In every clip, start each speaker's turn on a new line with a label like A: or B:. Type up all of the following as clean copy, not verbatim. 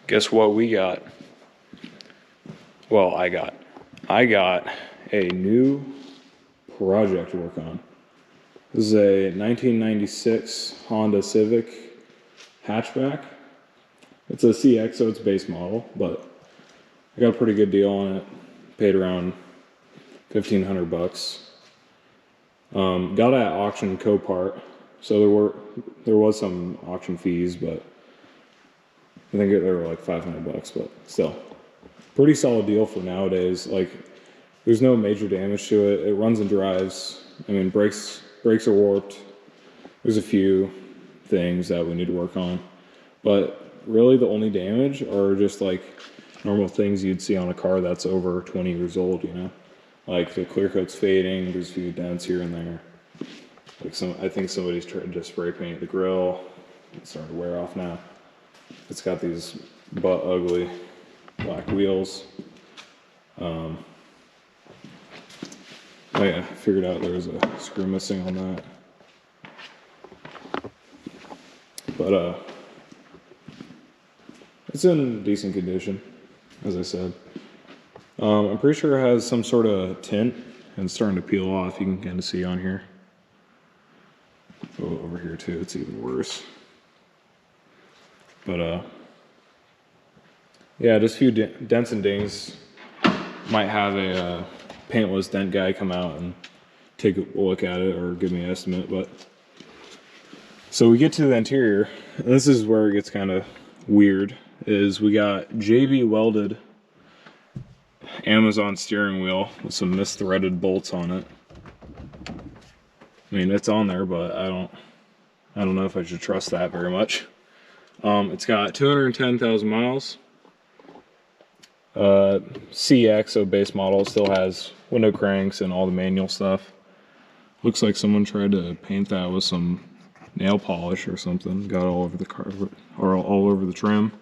A: guess what we got? Well, I got a new project to work on. This is a 1996 Honda Civic hatchback. It's a CX, so it's base model, but I got a pretty good deal on it. Paid around $1,500. Got it at auction Copart, so there was some auction fees, but I think they were like $500, but still, pretty solid deal for nowadays. Like, there's no major damage to it. It runs and drives. I mean, brakes are warped. There's a few things that we need to work on, but really the only damage are just like normal things you'd see on a car that's over 20 years old, you know? Like the clear coat's fading, there's a few dents here and there. Like I think somebody's tried to spray paint the grill. It's starting to wear off now. It's got these butt ugly black wheels. Oh yeah, I figured out there was a screw missing on that. But it's in decent condition, as I said. I'm pretty sure it has some sort of tint and it's starting to peel off. You can kind of see on here. Oh, over here too, it's even worse. But yeah, just a few dents and dings. Might have a paintless dent guy come out and take a look at it or give me an estimate. But so we get to the interior, and this is where it gets kind of weird. Is we got JB welded Amazon steering wheel with some misthreaded bolts on it. I mean, it's on there, but I don't know if I should trust that very much. It's got 210,000 miles. CX, so base model, still has window cranks and all the manual stuff. Looks like someone tried to paint that with some nail polish or something. Got all over the carpet or all over the trim.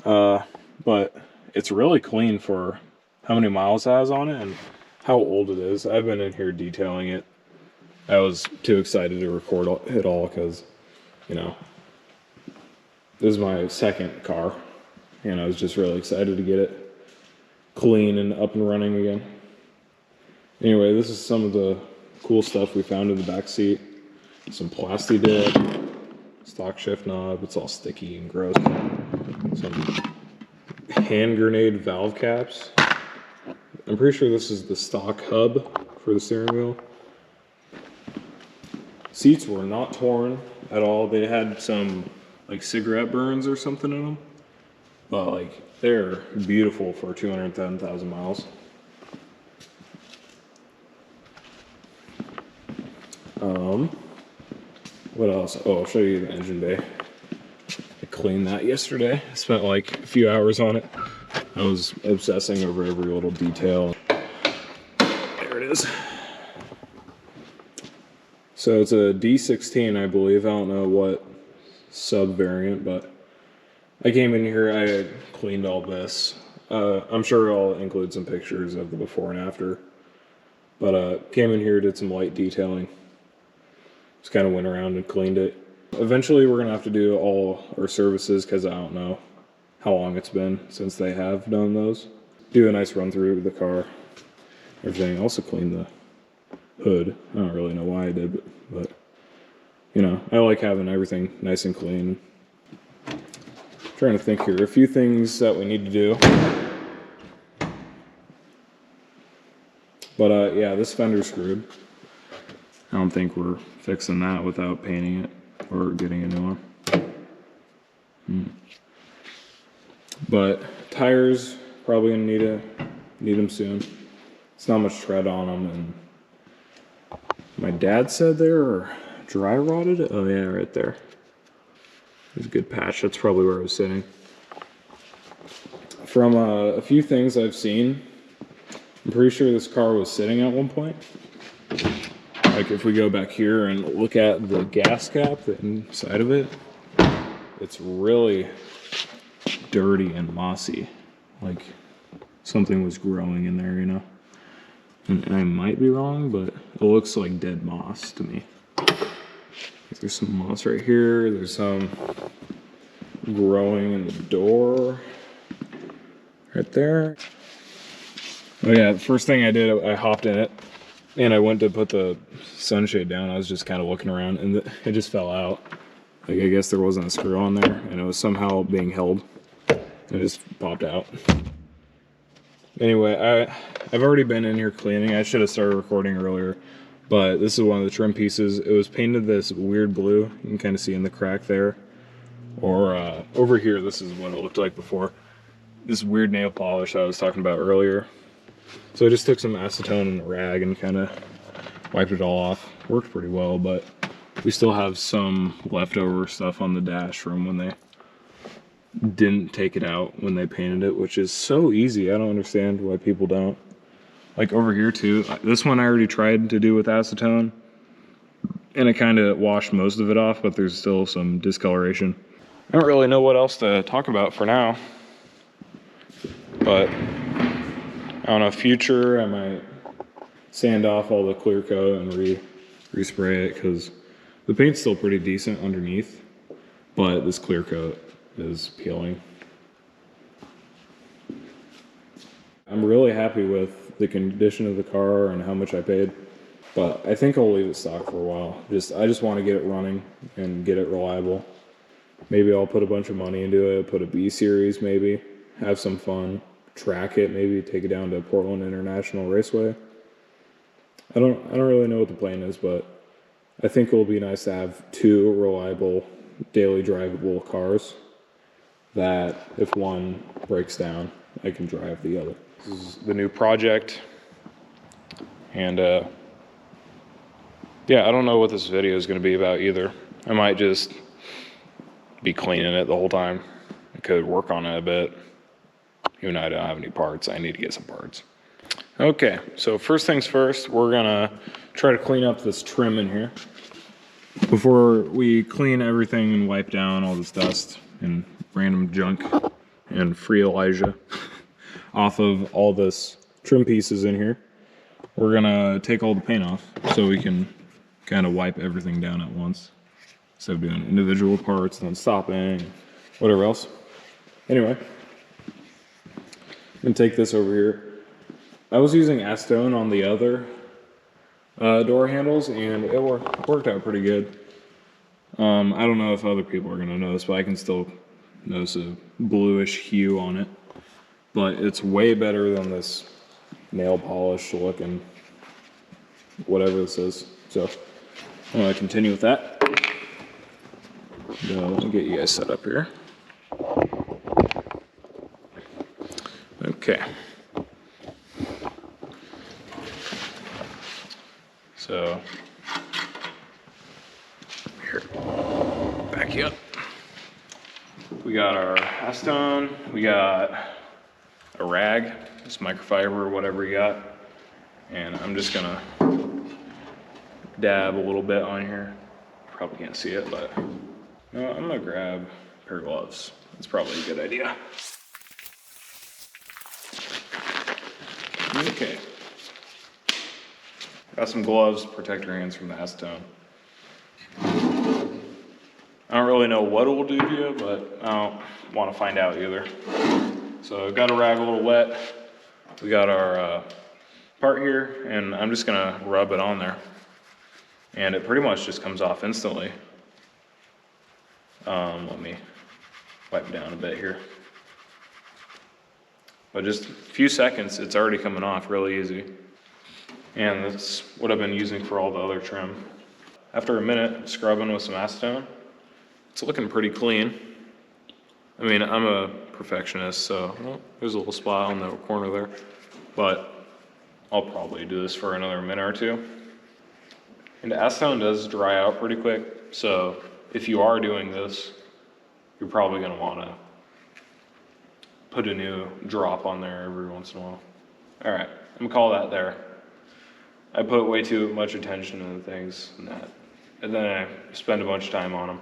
A: But it's really clean for how many miles it has on it and how old it is. I've been in here detailing it. I was too excited to record it all because, you know, this is my second car, and I was just really excited to get it clean and up and running again. Anyway, this is some of the cool stuff we found in the back seat. Some plasti dip, stock shift knob. It's all sticky and gross. Some hand grenade valve caps. I'm pretty sure this is the stock hub for the steering wheel. Seats were not torn at all. They had some like cigarette burns or something in them, but like they're beautiful for 210,000 miles. What else? Oh, I'll show you the engine bay. I cleaned that yesterday. I spent like a few hours on it. I was obsessing over every little detail. There it is. So it's a D16, I believe. I don't know what sub variant, but I came in here, I cleaned all this. I'm sure I'll include some pictures of the before and after. But came in here, did some light detailing. Just kind of went around and cleaned it. Eventually we're gonna have to do all our services because I don't know how long it's been since they have done those. Do a nice run through of the car, everything. Also clean the hood. I don't really know why I did, but you know, I like having everything nice and clean. Trying to think here, a few things that we need to do. But yeah, this fender's screwed. I don't think we're fixing that without painting it or getting a new one. But tires, probably gonna need them soon. It's not much tread on them, and my dad said they were dry rotted. Oh yeah, right there. There's a good patch. That's probably where it was sitting. From a few things I've seen, I'm pretty sure this car was sitting at one point. Like if we go back here and look at the gas cap, the inside of it, it's really dirty and mossy. Like something was growing in there, you know? And I might be wrong, but it looks like dead moss to me. There's some moss right here. There's some growing in the door right there. Oh yeah, the first thing I did, I hopped in it and I went to put the sunshade down. I was just kind of looking around and it just fell out. Like, I guess there wasn't a screw on there and it was somehow being held. It just popped out. Anyway, I've already been in here cleaning. I should have started recording earlier, but this is one of the trim pieces. It was painted this weird blue. You can kind of see in the crack there. Or over here, this is what it looked like before. This weird nail polish I was talking about earlier. So I just took some acetone and a rag and kind of wiped it all off. Worked pretty well, but we still have some leftover stuff on the dash from when they didn't take it out when they painted it, which is so easy. I don't understand why people don't. Like over here too, this one I already tried to do with acetone and it kind of washed most of it off, but there's still some discoloration. I don't really know what else to talk about for now, but I don't know, future, I might sand off all the clear coat and respray it because the paint's still pretty decent underneath, but this clear coat is peeling. I'm really happy with the condition of the car and how much I paid, but I think I'll leave it stock for a while. I just want to get it running and get it reliable. Maybe I'll put a bunch of money into it, put a B series maybe, have some fun. Track it, maybe take it down to Portland International Raceway. I don't really know what the plan is, but I think it will be nice to have two reliable, daily drivable cars that if one breaks down, I can drive the other. This is the new project, and yeah, I don't know what this video is going to be about either. I might just be cleaning it the whole time. I could work on it a bit. Even though I don't have any parts, I need to get some parts. Okay, so first things first, we're gonna try to clean up this trim in here. Before we clean everything and wipe down all this dust and random junk and free Elijah off of all this trim pieces in here, we're gonna take all the paint off so we can kind of wipe everything down at once instead of doing individual parts and then stopping, whatever else. Anyway. And take this over here. I was using acetone on the other door handles and it worked out pretty good. I don't know if other people are gonna notice, but I can still notice a bluish hue on it. But it's way better than this nail polish looking whatever this is. So I'm gonna continue with that. Let me get you guys set up here. Okay. So, here, back you up. We got our acetone, we got a rag, this microfiber, whatever you got. And I'm just gonna dab a little bit on here. Probably can't see it, but no, I'm gonna grab a pair of gloves. That's probably a good idea. Okay. Got some gloves to protect your hands from the acetone. I don't really know what it will do to you, but I don't want to find out either. So I've got a rag a little wet. We got our part here, and I'm just gonna rub it on there. And it pretty much just comes off instantly. Let me wipe down a bit here. But just a few seconds, it's already coming off really easy. And that's what I've been using for all the other trim. After a minute scrubbing with some acetone, it's looking pretty clean. I mean, I'm a perfectionist, so there's a little spot on the corner there. But I'll probably do this for another minute or two. And acetone does dry out pretty quick, so if you are doing this, you're probably gonna wanna put a new drop on there every once in a while. All right, I'm gonna call that there. I put way too much attention into things and then I spend a bunch of time on them.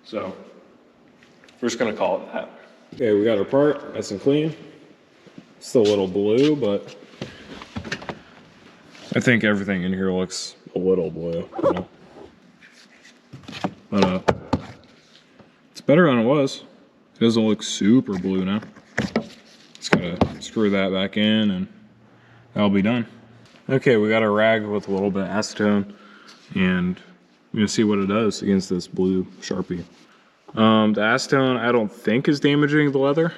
A: So we're just gonna call it that. Okay, we got our part nice and clean. Still a little blue, but I think everything in here looks a little blue, you know? But it's better than it was. It doesn't look super blue now. Just gotta screw that back in and that'll be done. Okay, we got a rag with a little bit of acetone and I'm gonna see what it does against this blue Sharpie. The acetone I don't think is damaging the leather,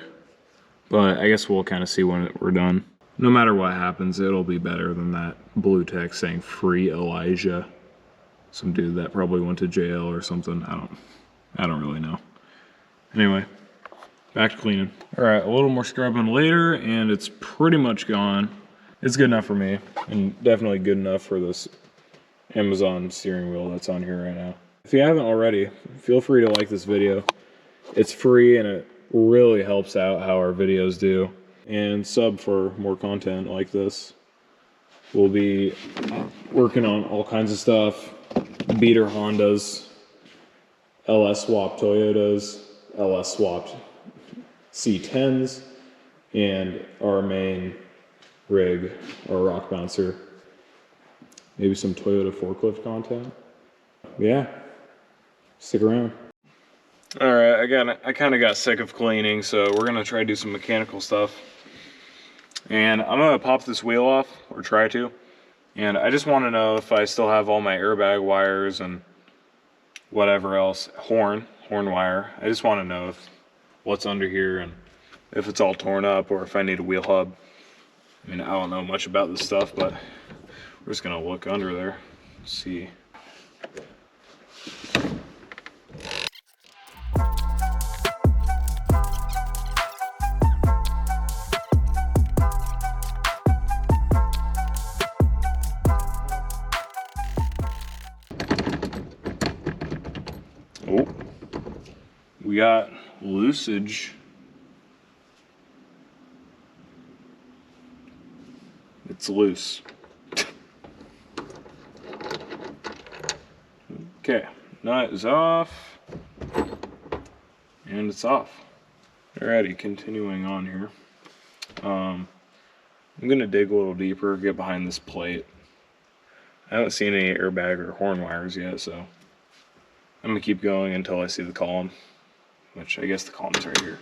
A: but I guess we'll kind of see when we're done. No matter what happens, it'll be better than that blue text saying free Elijah. Some dude that probably went to jail or something. I don't really know. Anyway, back to cleaning. All right, a little more scrubbing later and it's pretty much gone. It's good enough for me and definitely good enough for this Amazon steering wheel that's on here right now. If you haven't already, feel free to like this video. It's free and it really helps out how our videos do. And sub for more content like this. We'll be working on all kinds of stuff. Beater Hondas, LS swapped Toyotas, LS swapped C10s, and our main rig, our rock bouncer. Maybe some Toyota forklift content. Yeah, stick around. All right, I kind of got sick of cleaning, so we're gonna try to do some mechanical stuff. And I'm gonna pop this wheel off, or try to. And I just wanna know if I still have all my airbag wires and whatever else, horn wire. I just wanna know if what's under here and if it's all torn up or if I need a wheel hub. I mean, I don't know much about this stuff, but we're just gonna look under there, see. Oh, we got loosage. It's loose. Okay, nut is off, and it's off. Alrighty, continuing on here. I'm gonna dig a little deeper, get behind this plate. I haven't seen any airbag or horn wires yet, so I'm gonna keep going until I see the column, which I guess the column's right here.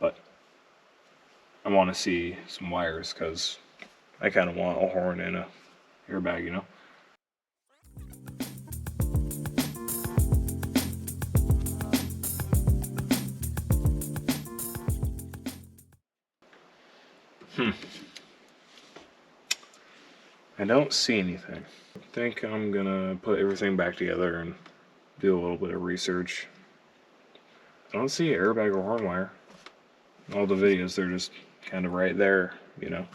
A: But I want to see some wires because I kind of want a horn and a airbag, you know. I don't see anything. I think I'm gonna put everything back together and do a little bit of research. I don't see an airbag or horn wire. All the videos, they're just kind of right there, you know.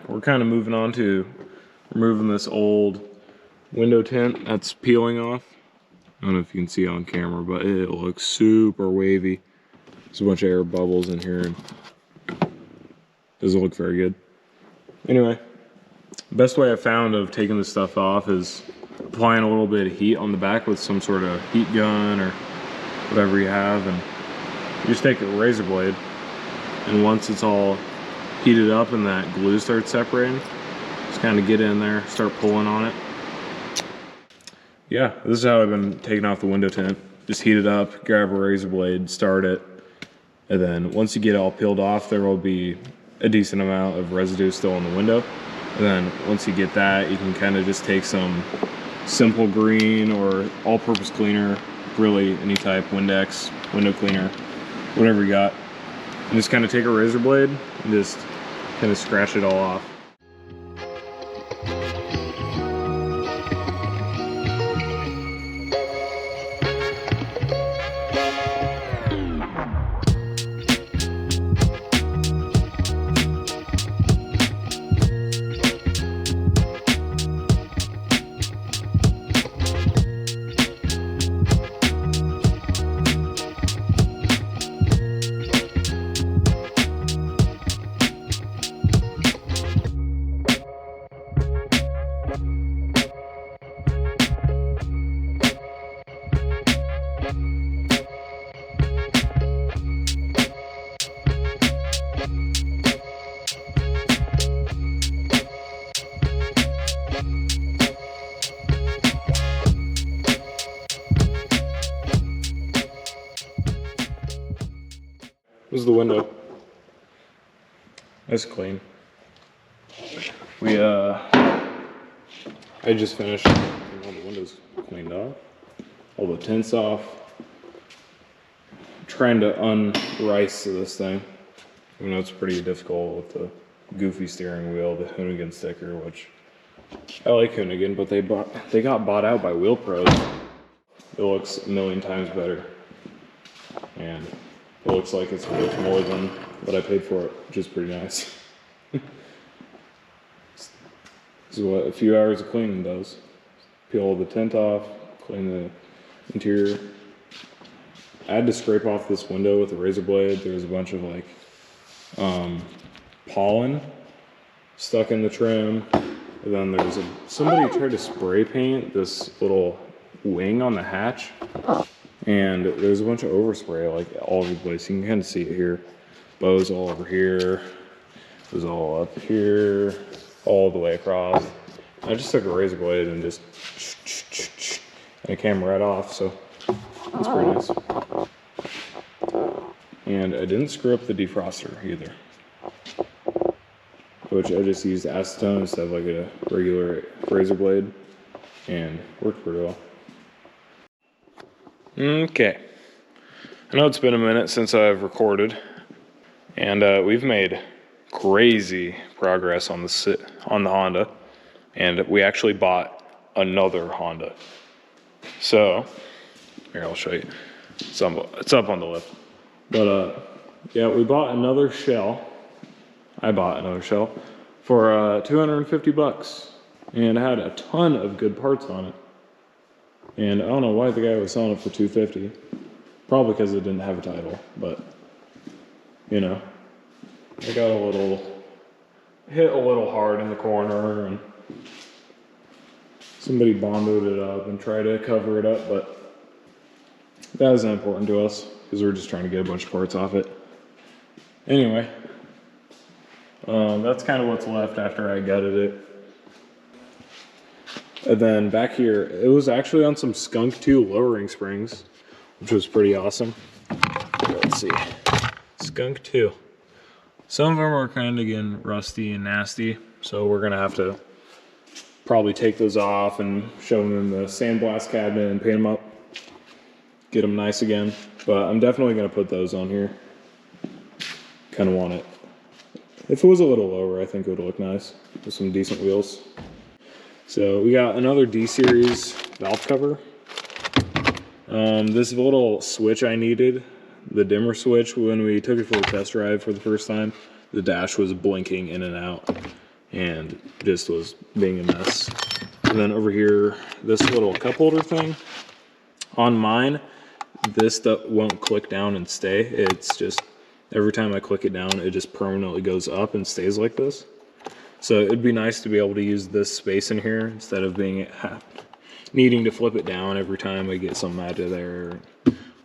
A: We're kind of moving on to removing this old window tint that's peeling off. I don't know if you can see on camera, but it looks super wavy. There's a bunch of air bubbles in here and doesn't look very good. Anyway, the best way I found of taking this stuff off is applying a little bit of heat on the back with some sort of heat gun or whatever you have, and you just take a razor blade, and once it's all heated up and that glue starts separating, just kind of get in there, start pulling on it. Yeah, this is how I've been taking off the window tint. just heat it up, grab a razor blade, start it, and then once you get it all peeled off, there will be a decent amount of residue still in the window. And then once you get that, you can kind of just take some simple green or all-purpose cleaner, really any type, Windex, window cleaner, whatever you got, and just kind of take a razor blade and just kind of scratch it all off. This is the window. It's clean. I just finished getting all the windows cleaned off, all the tints off. I'm trying to unrice this thing. You know, it's pretty difficult with the goofy steering wheel, the Hoonigan sticker, which I like Hoonigan, but they got bought out by Wheel Pros. It looks a million times better. And it looks like it's worth more than what I paid for it, which is pretty nice. This is what a few hours of cleaning does. Peel all the tint off, clean the interior. I had to scrape off this window with a razor blade. There was a bunch of like pollen stuck in the trim. And then there's somebody tried to spray paint this little wing on the hatch. And there's a bunch of overspray like all over the place. You can kind of see it here. Bows all over here. It was all up here, all the way across. I just took a razor blade and just and it came right off, so that's pretty nice. And I didn't screw up the defroster either, which I just used acetone instead of like a regular razor blade, and worked pretty well. Okay, I know it's been a minute since I've recorded, and we've made crazy progress on the Honda, and we actually bought another Honda. So here, I'll show you. It's up on the left. But yeah, we bought another shell. I bought another shell for 250 bucks, and it had a ton of good parts on it. And I don't know why the guy was selling it for 250. Probably because it didn't have a title, but you know, I got hit a little hard in the corner, and somebody bonded it up and tried to cover it up, but that isn't important to us because we're just trying to get a bunch of parts off it. Anyway, that's kind of what's left after I gutted it. And then back here, it was actually on some Skunk 2 lowering springs, which was pretty awesome. Let's see, Skunk 2. Some of them are kind of getting rusty and nasty, so we're gonna have to probably take those off and show them in the sandblast cabinet and paint them up, get them nice again. But I'm definitely gonna put those on here. Kind of want it. If it was a little lower, I think it would look nice with some decent wheels. So we got another D-Series valve cover. This little switch I needed, the dimmer switch, when we took it for a test drive for the first time, the dash was blinking in and out and just was being a mess. And then over here, this little cup holder thing, on mine, this stuff won't click down and stay. It's just, every time I click it down, it just permanently goes up and stays like this. So it'd be nice to be able to use this space in here instead of needing to flip it down every time I get something out of there or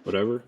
A: whatever.